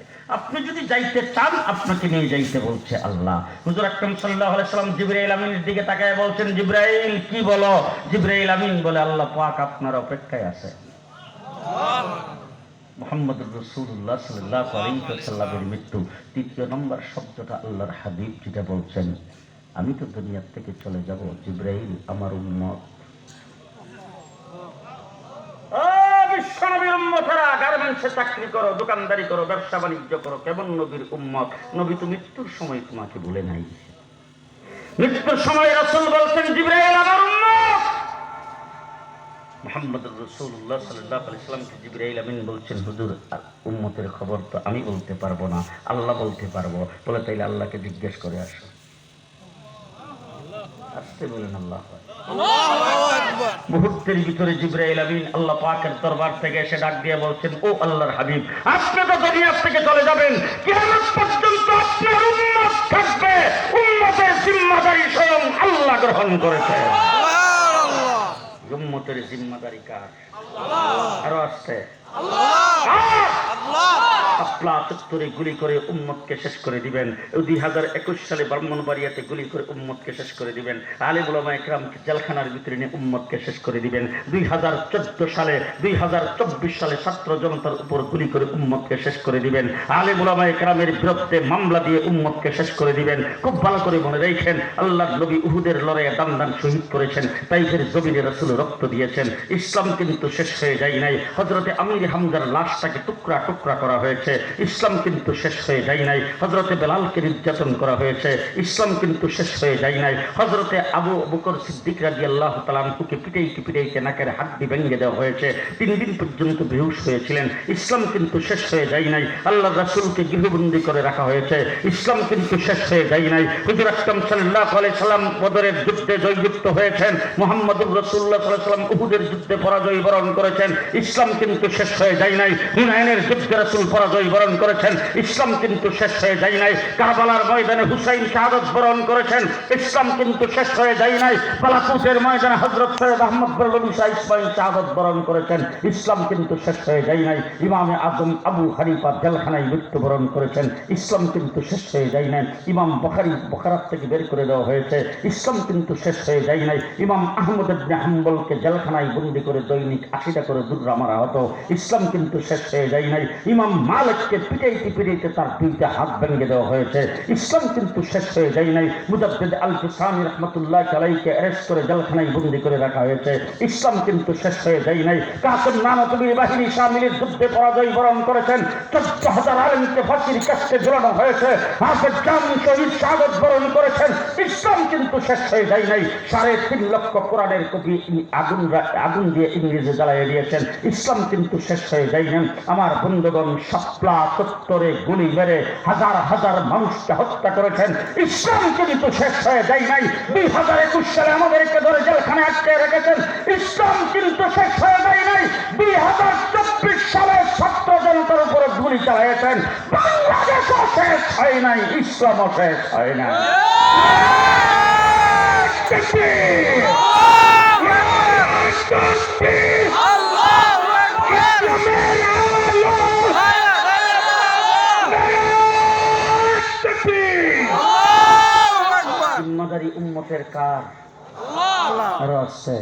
যায়। আপনি যদি যাইতে চান আপনাকে নিয়ে যাইতে বলছে আল্লাহ। হুজুর আকরাম সাল্লাল্লাহু আলাইহি সাল্লাম জিবরাইল আমিনের দিকে তাকায় বলছেন, জিবরাইল কি বলো? জিবরাইল আমিন বলে, আল্লাহ পাক আপনার অপেক্ষায় আছে। মুহাম্মদুর রাসূলুল্লাহ সাল্লাল্লাহু আলাইহি ওয়াসাল্লামের মৃত্যু। তৃতীয় নম্বর শব্দটা আল্লাহর হাবিব যেটা বলছেন, আমি তো দুনিয়া থেকে চলে যাব, জিবরাইল আমার উম্মত। ও বিশ্বনবীর উম্মতেরা, গার্মেন্টসে চাকরি করো, দোকানদারি করো, ব্যবসা বাণিজ্য করো, কেমন নবীর উম্মত? নবী তো মৃত্যুর সময় তোমাকে ভুলে নাই। মৃত্যুর সময় রাসূল বলছেন, জিবরাইল আমার উম্মত। মুহাম্মদুর রাসূলুল্লাহ সাল্লাল্লাহু আলাইহি ওয়াসাল্লামকে জিবরাইল আমিন বলছেন, হুজুর উম্মতের খবর তো আমি বলতে পারবো না, আল্লাহ বলতে পারবো। বলে তাইলে আল্লাহকে জিজ্ঞেস করে আসো। আসতে বলেন আল্লাহ। মুহূর্তের ভিতরে জিবরাইল আমিন আল্লাহ পাকের দরবার থেকে এসে ডাক দিয়ে বলছেন, ও আল্লাহর হাবিব, আপনি তো দুনিয়া থেকে চলে যাবেন, কিয়ামত পর্যন্ত আপনার উম্মত থাকবে। উম্মতের জিম্মাদারি স্বয়ং আল্লাহ গ্রহণ করেছেন। উম্মতের জিম্মাদারি কার? আরো আসছে আপনার চত্বরে গুলি করে উম্মতকে শেষ করে দিবেন। 2021 সালে ব্রাহ্মণবাড়িয়াতে গুলি করে উম্মতকে শেষ করে দিবেন। আলেম উলামা ইকরামকে জেলখানার ভিতরে নিয়ে উম্মতকে শেষ করে দিবেন। 2024 সালে ছাত্র জনতার উপর গুলি করে উম্মতকে শেষ করে দিবেন। আলেম উলামা ইকরামের বিরুদ্ধে মামলা দিয়ে উম্মতকে শেষ করে দিবেন। খুব ভালো করে মনে রাখেন, আল্লাহর নবী উহুদের লড়াইয়ে দান দান শহীদ করেছেন, তাইফের জমিনে রাসূল রক্ত দিয়েছেন। ইসলাম কিন্তু শেষ হয়ে যায় নাই। হযরতে আমির হামজার লাশটাকে টুকরা টুকরা করা হয়েছে, ইসলাম কিন্তু শেষ হয়ে যায় নাই। হযরতে বেলালকে নির্যাতন করা হয়েছে, ইসলাম কিন্তু শেষ হয়ে যায় নাই। হযরতে আবু বকর সিদ্দিক রাদিয়াল্লাহু তাআলা আনহুকে পিটাইতে নাকের হাড্ডি ভেঙে দেওয়া হয়েছে, 3 দিন পর্যন্ত বেহুশ হয়েছিলেন, ইসলাম কিন্তু শেষ হয়ে যায় নাই। আল্লাহর রাসূলকে গৃহবন্দী করে রাখা হয়েছে, ইসলাম কিন্তু শেষ হয়ে যায় নাই। হুজুর আকরাম সাল্লাল্লাহু আলাইহি সাল্লাম বদরের যুদ্ধে জয়যুক্ত হয়েছেন, মুহাম্মদুর রাসূলুল্লাহ সাল্লাল্লাহু আলাইহি সাল্লাম উহুদের যুদ্ধে পরাজয় বরণ করেছেন, ইসলাম কিন্তু শেষ হয়ে যায় নাই। হুনাইনের যুদ্ধে রাসূল পরাজয় বরণ করেছেন, ইসলাম কিন্তু শেষ হয়ে যায় নাই। কারবালার ময়দানে হুসাইন শাহাদাত বরণ করেছেন, ইসলাম কিন্তু শেষ হয়ে যায় নাই। বালাকুতের ময়দানে হযরত সৈয়দ আহমদ বেরলভী শাহ ইসমাইল শাহাদাত বরণ করেছেন, ইসলাম কিন্তু শেষ হয়ে যায় নাই। ইমামে আজম আবু হানিফা জেলখানায় মৃত্যুবরণ করেছেন, ইসলাম কিন্তু শেষ হয়ে যায় নাই। ইমাম বুখারী বুখারাত থেকে বের করে দেওয়া হয়েছে, ইসলাম কিন্তু শেষ হয়ে যায় নাই। ইমাম আহমদ ইবনে হাম্বলকে জেলখানায় বন্দী করে দৈনিক 80টা করে দুর্রা মারা হতো, ইসলাম কিন্তু শেষ হয়ে যায় নাই। ইমাম মালিককে পিটাইতে তার 2টা হাত ভেঙে দেওয়া হয়েছে, ইসলাম কিন্তু শেষ হয়ে যায় নাই। মুজাদ্দিদ আল ফিসানি রাহমাতুল্লাহ আলাইহিকে অ্যারেস্ট করে জেলখানায় বন্দী করে রাখা হয়েছে, ইসলাম কিন্তু শেষ হয়ে যায় নাই। কাসেম নানতুবীর বাহিনী শামিলের যুদ্ধে পরাজয় বরণ করেছেন, 14,000 আলেমকে ফাঁসির কাস্টে ঝুলানো হয়েছে, হাফেজ জামি শহীদ শাহাদাত বরণ করেছেন, ইসলাম কিন্তু শেষ হয়ে যায় নাই। 3.5 লক্ষ কোরআনের কপি আগুন দিয়ে ইংরেজি জ্বালিয়ে দিয়েছেন, ইসলাম কিন্তু শেষ হয়ে যায় নাই। আমার বন্ধুগণ, শাপলা চত্বরে গুলি মেরে হাজার হাজার মানুষকে হত্যা করেছেন, ইসলাম কিন্তু শেষ হয়ে যায় নাই। 2021 সালে আমাদেরকে ধরে জেলখানে আটকে রেখেছেন, ইসলাম কিন্তু শেষ হয়ে যায় নাই। 2024 সালে ছাত্র জনতার উপরে গুলি চালিয়েছেন, বাংলাদেশও শেষ হয় নাই, ইসলামও শেষ হয় নাই। জিম্মাদারি উম্মতের কার? আরো আছে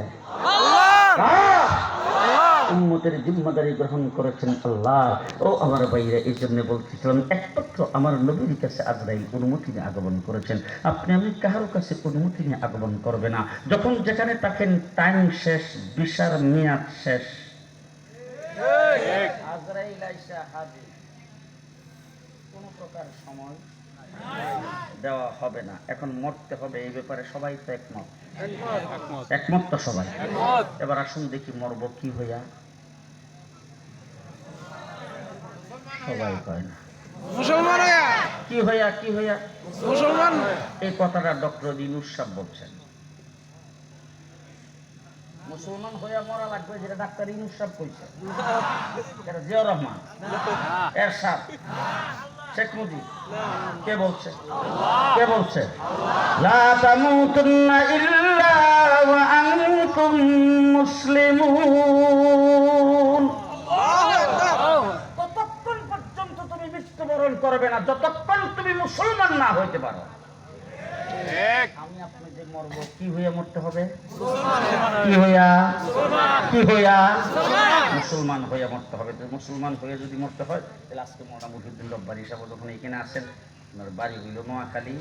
উম্মতের জিম্মাদারি গ্রহণ করেছেন আল্লাহ। ও আমার ভাইরা, এই জন্য বলতেছিলাম, একমাত্র আমার নবীর কাছে আজরাইল অনুমতি নিয়ে আগমন করেছেন। আপনি আমি কারো কাছে অনুমতি নিয়ে আগমন করবে না। যখন যেখানে থাকেন, টাইম শেষ, ভিসার মেয়াদ শেষ, আজরাইল আইসা হাজির, কোন প্রকার সময় দেওয়া হবে না। এখন মরতে হবে, এই ব্যাপারে সবাই তো একমত তো সবাই। এবার আসুন দেখি, মরবো কি হইয়া? সবাই কয় না মুসলমান কি হইয়া মুসলমান। এই কথাটা ডক্টর ইউনূস সাহেব বলছেন, মুসলমান হইয়া মরা লাগবে, যেটা ডাক্তার ইউনূস সাহেব কইছে, এটা জিয়াউর রহমান, এরশাদ, শেখ মুজিব, কে বলছে? লা তামুতুন্না ইল্লা ওয়া আনতুম মুসলিমুন। কতক্ষণ পর্যন্ত তুমি মৃত্যুবরণ করবে না যতক্ষণ তুমি মুসলমান না হইতে পারো। আমি আপনি যে মরব কি হইয়া মরতে হবে? কি হইয়া মুসলমান হইয়া মরতে হবে। তো মুসলমান হয়ে যদি মরতে হয় তাহলে আজকে মৌলানা মুহিউদ্দিন রব্বানী সাহেব যখন এখানে আসেন, ওনার বাড়ি হইল নোয়াখালী,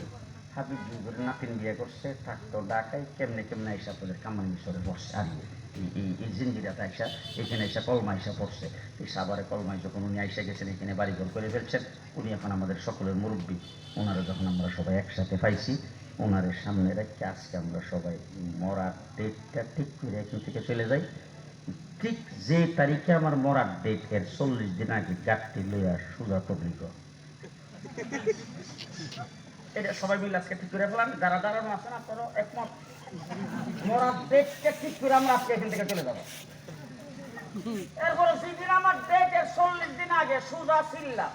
হাবিব করে নাতিন বিয়ে করছে, থাকতো ঢাকায়, কেমনে কেমনে আইসা পড়ে কামানি মিশরে বসছে। আর এই জিঞ্জিরাতে আইসা এখানে আইসা কলমা আইসা পড়ছে। এই সাভারে কলমায় যখন উনি আইসা গেছেন, এখানে বাড়িঘর করে ফেলছেন, উনি এখন আমাদের সকলের মুরব্বী। ওনারা যখন আমরা সবাই একসাথে পাইছি, ওনারের সামনে রেখে আজকে আমরা সবাই মরার ডেটটা ঠিক করে এখান থেকে চলে যাই। ঠিক যে তারিখে আমার মরার ডেট এর 40 দিন আগে গাঠটি লইয়া সুজা তবলিগ, এটা সবাই মিলে আজকে ঠিক করে ফেলাম। যারা দাঁড়ানো আছেন আপনারও একমত, মরার ডেটটা ঠিক করে আমরা আজকে এখান থেকে চলে যাবো। এরপরে যেদিন আমার ডেট এর 40 দিন আগে সুজা চিল্লা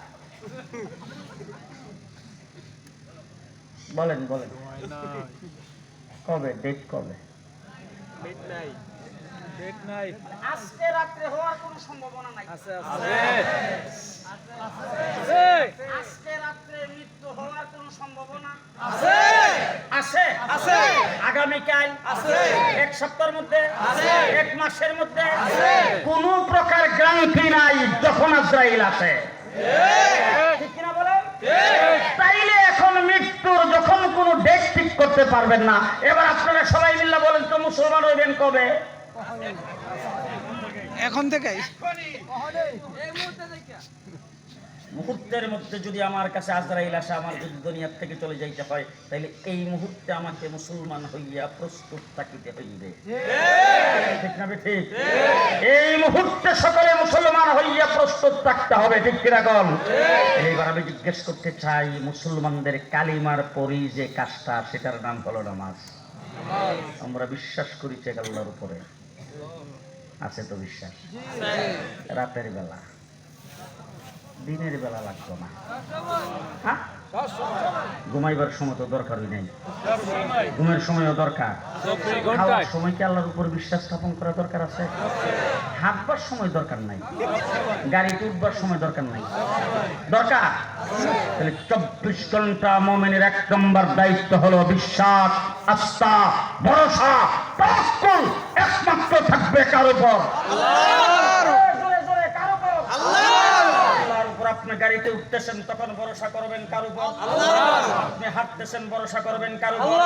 বলেন বলেন কবে ডেট? কবে? আজকে রাত্রে হওয়ার কোনো সম্ভাবনা নাই। আজকে রাত্রে মৃত্যু হওয়ার কোনো সম্ভাবনা আছে? আগামীকাল? এক সপ্তাহের মধ্যে? এক মাসের মধ্যে? কোন প্রকার গ্যারান্টি নাই যখন আজরাইল আসে। ঠিক কিনা বলেন? তাইলে এখন মৃত্যুর যখন কোনো ডেট ঠিক করতে পারবেন না, এবার আপনারা সবাই মিলে বলেন তো মুসলমান হইবেন কবে? এখন থেকেই। মুহূর্তের মধ্যে যদি আমার কাছে আজরাইল আসে, আমার যদি দুনিয়ার থেকে চলে যাইতে হয়, তাহলে এই মুহূর্তে আমাকে মুসলমান হইয়া প্রস্তুত থাকিতে হইবে। ঠিক না ঠিক? এই মুহূর্তে সকলে মুসলমান হইয়া প্রস্তুত থাকতে হবে। ঠিক কিনা বল? এইবার আমি জিজ্ঞেস করতে চাই, মুসলমানদের কালিমার পরই যে কাজটা, সেটার নাম হলো নামাজ। আমরা বিশ্বাস করি যে আল্লাহর উপরে আছে তো বিশ্বাস। রাতের বেলা, দিনের বেলা লাগতো না। হ্যাঁ, ঘুমাইবার সময় তো দরকারই নাই, ঘুমের সময়ও দরকার। খাওয়ার সময় কি আল্লাহর উপর বিশ্বাস স্থাপন করা দরকার আছে? হাঁটবার সময় দরকার নাই, গাড়িতে উঠবার সময় দরকার নাই, দরকার। তাহলে 24 ঘন্টা মুমিনের 1 নম্বর দায়িত্ব হলো বিশ্বাস, আস্থা, ভরসা, তাওয়াক্কুল একমাত্র থাকবে কার উপর? আপনি গাড়িতে উঠতেছেন তখন ভরসা করবেন কার উপর? আপনি হাঁটতেছেন ভরসা করবেন কার উপর?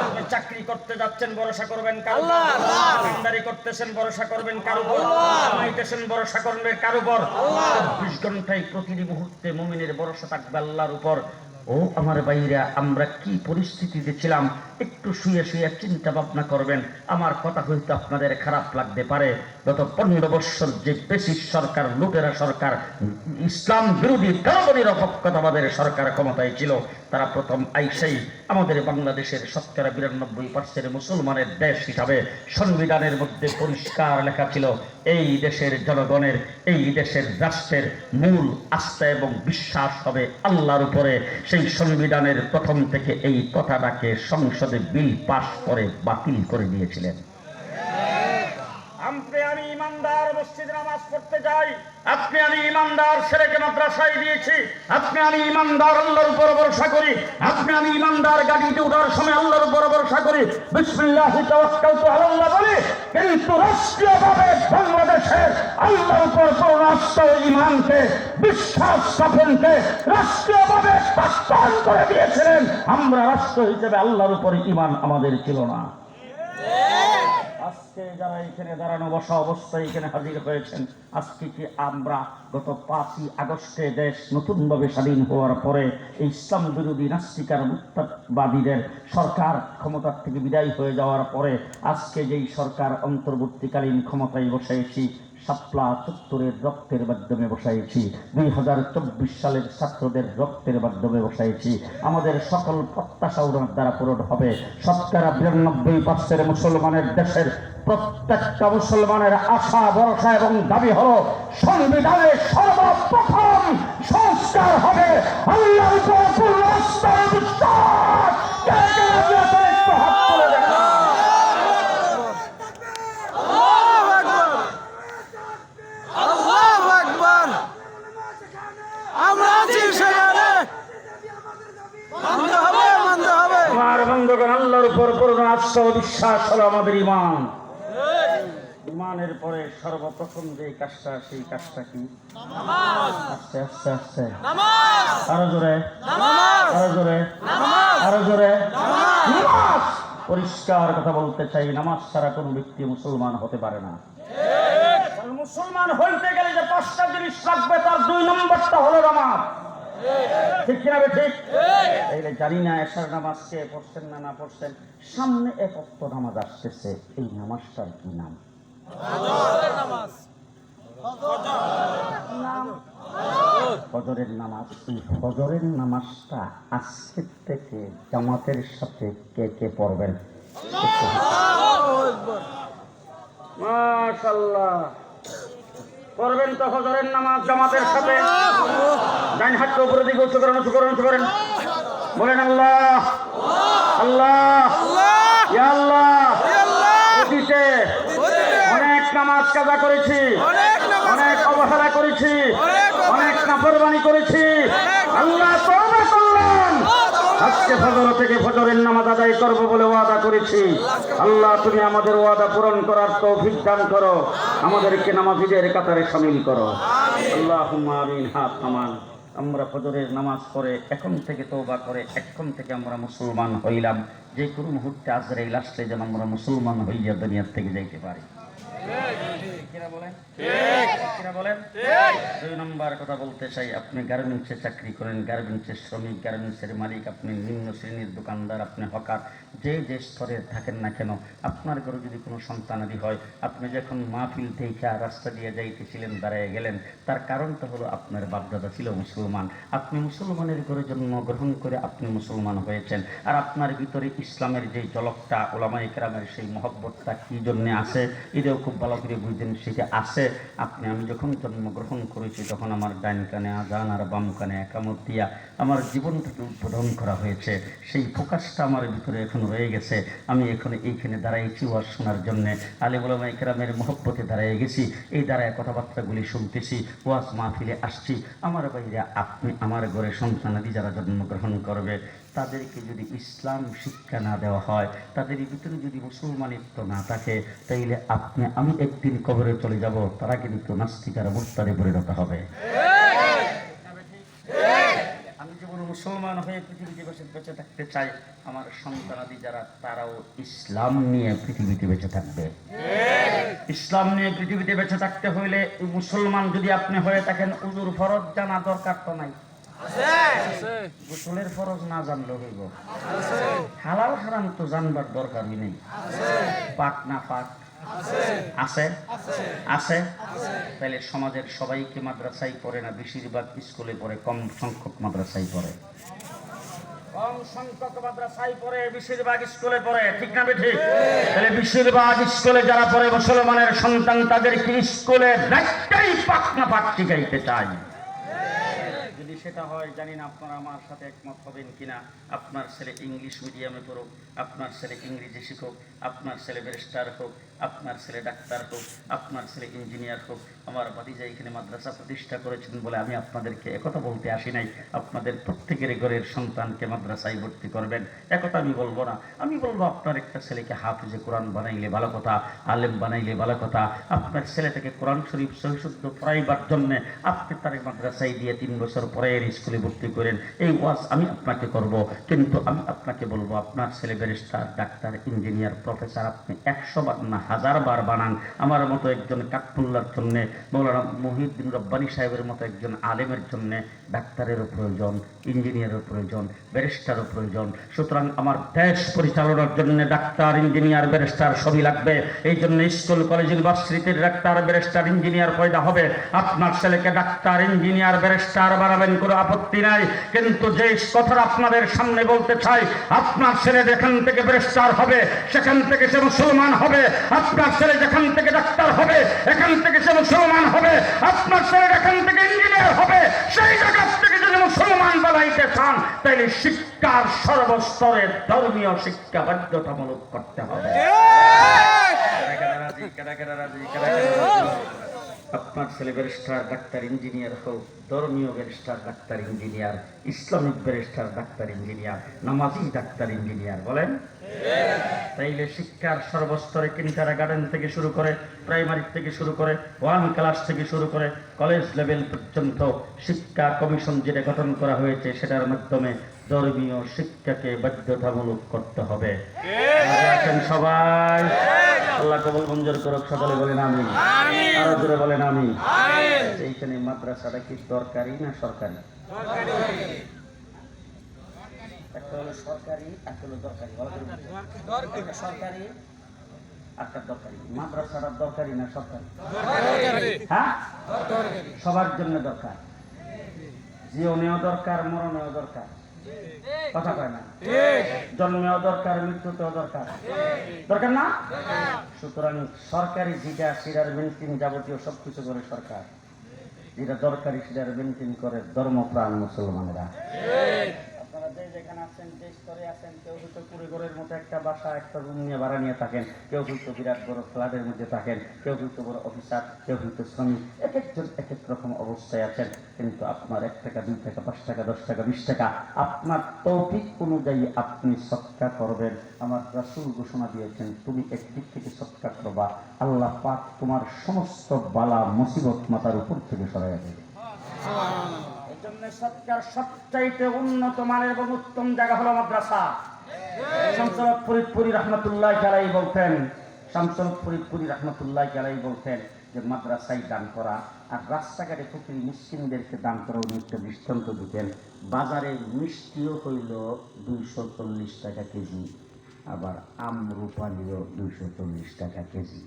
আপনি চাকরি করতে যাচ্ছেন ভরসা করবেন কার উপর? দোকানদারি করতেছেন ভরসা করবেন কার উপর? কামাইতেছেন ভরসা করবেন কার উপর? 24 ঘন্টায় প্রতিটি মুহূর্তে মুমিনের ভরসা থাকবে আল্লাহর উপর। ও আমার ভাইরা, আমরা কি পরিস্থিতিতে ছিলাম একটু শুয়ে শুয়ে চিন্তা ভাবনা করবেন। আমার কথা হয়তো আপনাদের খারাপ লাগতে পারে। গত 15 বছর যে বেশি সরকার, লুটেরা সরকার, ইসলাম বিরোধী ধর্মনিরপেক্ষতাবাদের সরকার ক্ষমতায় ছিল, তারা প্রথম আইসাই আমাদের বাংলাদেশের 92% মুসলমানের দেশ হিসাবে সংবিধানের মধ্যে পরিষ্কার লেখা ছিল, এই দেশের জনগণের, এই দেশের রাষ্ট্রের মূল আস্থা এবং বিশ্বাস হবে আল্লাহর উপরে। সেই সংবিধানের প্রথম থেকে এই কথাটাকে সংসদে বিল পাস করে বাতিল করে দিয়েছিলেন। আমি ইমানদার মসজিদে নামাজ পড়তে যাই, আপনি আমি ইমানদার ছেলেকে মাদ্রাসায় দিয়েছি, আপনি আমি ইমানদার আল্লাহর উপর ভরসা করি, আপনি আমি ইমানদার গাড়িতে ওঠার সময় আল্লাহর উপর ভরসা করি, বিসমিল্লাহি তাওয়াক্কালতু আলাল্লাহ বলি। কিন্তু রাষ্ট্রীয়ভাবে বাংলাদেশের আল্লাহর উপর পূর্ণ আস্থা ও ঈমানকে, বিশ্বাস স্থাপনকে রাষ্ট্রীয়ভাবে প্রত্যাখ্যান করে দিয়েছিলেন। আমরা রাষ্ট্র হিসেবে আল্লাহর উপর ঈমান আমাদের ছিল না। আজকে যারা এখানে দাঁড়ানো বসা অবস্থায় এখানে হাজির হয়েছেন, আজকে কি আমরা গত 5ই আগস্টে দেশ নতুনভাবে স্বাধীন হওয়ার পরে এই ইসলাম বিরোধী নাস্তিকার মুক্তাবাদীদের সরকার ক্ষমতার থেকে বিদায় হয়ে যাওয়ার পরে আজকে যেই সরকার অন্তর্বর্তীকালীন ক্ষমতায় বসেছি, শাপলা চত্বরের রক্তের মাধ্যমে বসাইছি, 2024 সালের ছাত্রদের রক্তের মাধ্যমে বসাইছি। আমাদের সকল প্রত্যাশা ওনার দ্বারা পূরণ হবে। 92% মুসলমানের দেশের প্রত্যেকটা মুসলমানের আশা, ভরসা এবং দাবি হলো সংবিধানের সর্বপ্রথম সংস্কার হবে আল্লাহর উপর পূর্ণ আস্থা ও বিশ্বাস। আমরা আছি সেখানে। আল্লাহর উপর পূর্ণ আস্থা ও বিশ্বাস হলো আমাদের ঈমান। ঈমানের পরে সর্বপ্রথম যে কাজটা, সেই কাজটা কি? নামাজ। আস্তে আস্তে আস্তে নামাজ, আরো জোরে নামাজ, আরো জোরে নামাজ, আরো জোরে নামাজ। পরিষ্কার কথা বলতে চাই, নামাজ ছাড়া কোনো ব্যক্তি মুসলমান হতে পারে না। মুসলমান হইতে গেলে যে 5টা জিনিস লাগবে, তার 2 নম্বরটা হলো নামাজ। ঠিক কিনা? ঠিক। তাইলে জানি না এশার নামাজ কে পড়ছেন না না পড়ছেন, সামনে এক ওয়াক্ত নামাজ আসতেছে, এই নামাজটার কি নাম? ফজরের নামাজ। এই ফজরের নামাজটা আজকের থেকে জামাতের সাথে কে কে পড়বেন? মাশাআল্লাহ, পড়বেন তো ফজরের নামাজ জামাতের সাথে? ডান হাতটা উপরে দিকে উঁচু করেন, উঁচু করেন, উঁচু করেন, বলেন আল্লাহ আল্লাহ ইয়া আল্লাহ। অতীতে অনেক নামাজ কাজা করেছি, অনেক অবহেলা করেছি, অনেক নাফরমানি করেছি, আল্লাহ তওবা করলাম, আজকে ফজর থেকে ফজরের নামাজ আদায় করবো বলে ওয়াদা করেছি। আল্লাহ তুমি আমাদের ওয়াদা পূরণ করার তৌফিক দান করো, আমাদেরকে নামাজীদের কাতারে শামিল করো। আল্লাহুম্মা আমিন। হাত নামান। আমরা ফজরের নামাজ পড়ে এখন থেকে তওবা করে এখন থেকে আমরা মুসলমান হইলাম, যে কোনো মুহূর্তে আজরাইল আসলে যেন আমরা মুসলমান হইয়া দুনিয়ার থেকে যাইতে পারি। বলেন 2 নম্বর কথা বলতে চাই, আপনি গার্মেন্টসে চাকরি করেন, গার্মেন্টসের শ্রমিক, গার্মেন্টসের মালিক, আপনি নিম্ন শ্রেণীর দোকানদার, আপনি হকার, যে যে স্তরে থাকেন না কেন, আপনার ঘরে যদি কোনো সন্তানাদি হয়, আপনি যখন মাহফিল থেকে রাস্তা দিয়ে যাইতেছিলেন, দাঁড়িয়ে গেলেন, তার কারণটা হলো আপনার বাপদাদা ছিল মুসলমান, আপনি মুসলমানের ঘরে জন্মগ্রহণ করে আপনি মুসলমান হয়েছেন, আর আপনার ভিতরে ইসলামের যে ঝলকটা, উলামায়ে কেরামের সেই মহব্বতটা কি জন্য আছে, এটাও খুব ভালো করে বুঝতেন। সেটা আছে, আমি যখন জন্মগ্রহণ করেছি তখন আমার ডান কানে আযান আর বাম কানে একামত দিয়া আমার জীবনটাকে উদ্বোধন করা হয়েছে। সেই ফোকাসটা আমার ভিতরে এখন রয়ে গেছে। আমি এখন এইখানে দাঁড়াইছি ওয়াজ শোনার জন্য, আলেম ওলামায়ে কেরামের মহব্বতে দাঁড়িয়ে গেছি, এই দাঁড়ায় কথাবার্তাগুলি শুনতেছি, ওয়াজ মাহফিলে আসছি। আমার বাইরে আপনি আমার ঘরে সন্তানাদি যারা জন্মগ্রহণ করবে, তাদেরকে যদি ইসলাম শিক্ষা না দেওয়া হয়, তাদের ভিতরে যদি মুসলমানিত্ব না থাকে, তাইলে আমি একদিন কবরে চলে যাব, তারা কিন্তু নাস্তিকার মুরতাদে পরিণত হবে। আমি যেমন মুসলমান হয়ে পৃথিবীতে বেঁচে থাকতে চাই, আমার সন্তানাদি যারা, তারাও ইসলাম নিয়ে পৃথিবীতে বেঁচে থাকবে। ইসলাম নিয়ে পৃথিবীতে বেঁচে থাকতে হইলে মুসলমান যদি আপনি হয়ে থাকেন, উজুর ফরজ জানা দরকার তো নাই, গোসলের ফরজ না জানলেও হইব, হালাল হারাম তো জানবার দরকারই নেই, পাক না পাক আছে আছে। তাহলে সমাজের সবাইকে মাদ্রাসায় পড়ে না, বেশিরভাগ স্কুলে পড়ে, কম সংখ্যক মাদ্রাসায় পড়ে, কম সংখ্যক মাদ্রাসায় পড়ে, বেশিরভাগ স্কুলে পড়ে। ঠিক না ঠিক? তাহলে বেশিরভাগ স্কুলে যারা পড়ে মুসলমানের সন্তান, তাদেরকে স্কুলে একটাই পাক না পাক শিখাইতে চাই। সেটা হয় জানি না আপনারা আমার সাথে একমত হবেন কিনা। আপনার ছেলে ইংলিশ মিডিয়ামে পড়ুক, আপনার ছেলে ইংরেজি শিখুক, আপনার ছেলে ব্যারিস্টার হোক, আপনার ছেলে ডাক্তার হোক, আপনার ছেলে ইঞ্জিনিয়ার হোক, আমার ভাতিজা এখানে মাদ্রাসা প্রতিষ্ঠা করেছেন বলে আমি আপনাদেরকে একথা বলতে আসি নাই। আপনাদের প্রত্যেকের ঘরের সন্তানকে মাদ্রাসায় ভর্তি করবেন, একথা আমি বলবো না। আমি বলবো আপনার একটা ছেলেকে হাফিজে কোরআন বানাইলে ভালো কথা, আলেম বানাইলে ভালো কথা। আপনার ছেলেটাকে কোরআন শরীফ সহিশুদ্ধ পড়াইবার জন্যে আপনি তার মাদ্রাসায় দিয়ে 3 বছর পরে স্কুলে ভর্তি করেন, এই ওয়াজ আমি আপনাকে করব। কিন্তু আমি আপনাকে বলবো, আপনার ছেলে ব্যারিস্টার, ডাক্তার, ইঞ্জিনিয়ার, প্রফেসর আপনি 100 বার না 1000 বার বানান। আমার মতো একজন কাঠমুল্লার জন্য, মৌলানা মহিউদ্দিন রব্বানী সাহেবের মতো একজন আলেমের জন্য ডাক্তারেরও প্রয়োজন, ইঞ্জিনিয়ারের প্রয়োজন, ব্যারিস্টারও প্রয়োজন। সুতরাং আমার দেশ পরিচালনার জন্য ডাক্তার, ইঞ্জিনিয়ার, ব্যারিস্টার সবই লাগবে। এই জন্য স্কুল, কলেজ, ইউনিভার্সিটির ডাক্তার, ব্যারিস্টার, ইঞ্জিনিয়ার পয়দা হবে। আপনার ছেলেকে ডাক্তার, ইঞ্জিনিয়ার, ব্যারিস্টার বানাবেন, কোনো আপত্তি নাই। কিন্তু যে কথাটা আপনাদের সামনে বলতে চাই, আপনার ছেলে যেখান থেকে ব্যারিস্টার হবে সেখান থেকে সে মুসলমান হবে, আপনার ছেলে যেখান থেকে ডাক্তার হবে এখান থেকে সে মুসলমান হবে, আপনার ছেলে যেখান থেকে ইঞ্জিনিয়ার হবে সেই জায়গা থেকে যদি মুসলমান বানাইতে চান, তাইলে শিক্ষার সর্বস্তরে ধর্মীয় শিক্ষা বাধ্যতামূলক করতে হবে। আপনার ছেলে ব্যারিস্টার, ডাক্তার, ইঞ্জিনিয়ার হোক, ধর্মীয় barrister, doctor, engineer, Islamic barrister, doctor, engineer, নামাজি ডাক্তার, ইঞ্জিনিয়ার, বলেন। তাইলে শিক্ষার সর্বস্তরে কিন্ডারগার্টেন থেকে শুরু করে, প্রাইমারি থেকে শুরু করে, 1 ক্লাস থেকে শুরু করে কলেজ লেভেল পর্যন্ত শিক্ষা কমিশন যেটা গঠন করা হয়েছে সেটার মাধ্যমে ধর্মীয় শিক্ষাকে বাধ্যতামূলক করতে হবে। আছেন সবাই? আল্লাহ কবুল মঞ্জুর করুক, সকলে বলেন আমিন। আরো জোরে বলেন আমিন। এইখানে মাদ্রাসাটা কি দরকারি না সরকারি? একটা হলো সরকারি, একটা হলো দরকারি। সরকারি একটা দরকারি। মাদ্রাসাটা দরকারি না সরকারি? হ্যাঁ, সবার জন্য দরকার। জীবনেও দরকার, মরণেও দরকার। কথা কয় না? জন্মেও দরকার, মৃত্যুতেও দরকার। দরকার না? সুতরাং সরকারি যেটা সেটার মেনটেন যাবতীয় সবকিছু করে সরকার, যেটা দরকারি সেটার মেনটেন করে ধর্মপ্রাণ মুসলমানেরা। আপনারা যে যেখানে আছেন, যে স্তরে আছেন, কেউ হয়তো কুড়িঘরের মতো একটা বাসা, একটা রুম নিয়ে ভাড়া নিয়ে থাকেন, কেউ হয়তো বিরাট বড় ফ্ল্যাটের মধ্যে থাকেন, কেউ হয়তো বড় অফিসার, কেউ হয়তো শ্রমিক, এক একজন এক এক রকম অবস্থায় আছেন। কিন্তু আপনার 1 টাকা, 2 টাকা, 5 টাকা, 10 টাকা, 20 টাকা আপনার তৌফিক অনুযায়ী আপনি সদকা করবেন। আমার রাসূল ঘোষণা দিয়েছেন, তুমি একদিক থেকে সদকা করবা, আল্লাহ পাক তোমার সমস্ত বালা মুসিবত মাথার উপর থেকে সরাইয়া দেবে। সৎকার সবচাইতে উন্নত মানের এবং উত্তম জায়গা হলো মাদ্রাসা। শামসুল হক ফরিদপুরি রহমতুল্লাহ আলাইহি বলতেন, শামসুল হক ফরিদপুরি রহমতুল্লাহ আলাইহি বলতেন যে মাদ্রাসায় দান করা আর রাস্তাঘাটে ফকির মিসকিনদেরকে দান করা। উনি একটা দৃষ্টান্ত দিতেন, বাজারে মিষ্টিও হইল 240 টাকা কেজি, আবার আমরুপালিও 240 টাকা কেজি।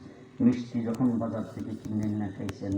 মিষ্টি যখন বাজার থেকে কিনে না খাইছেন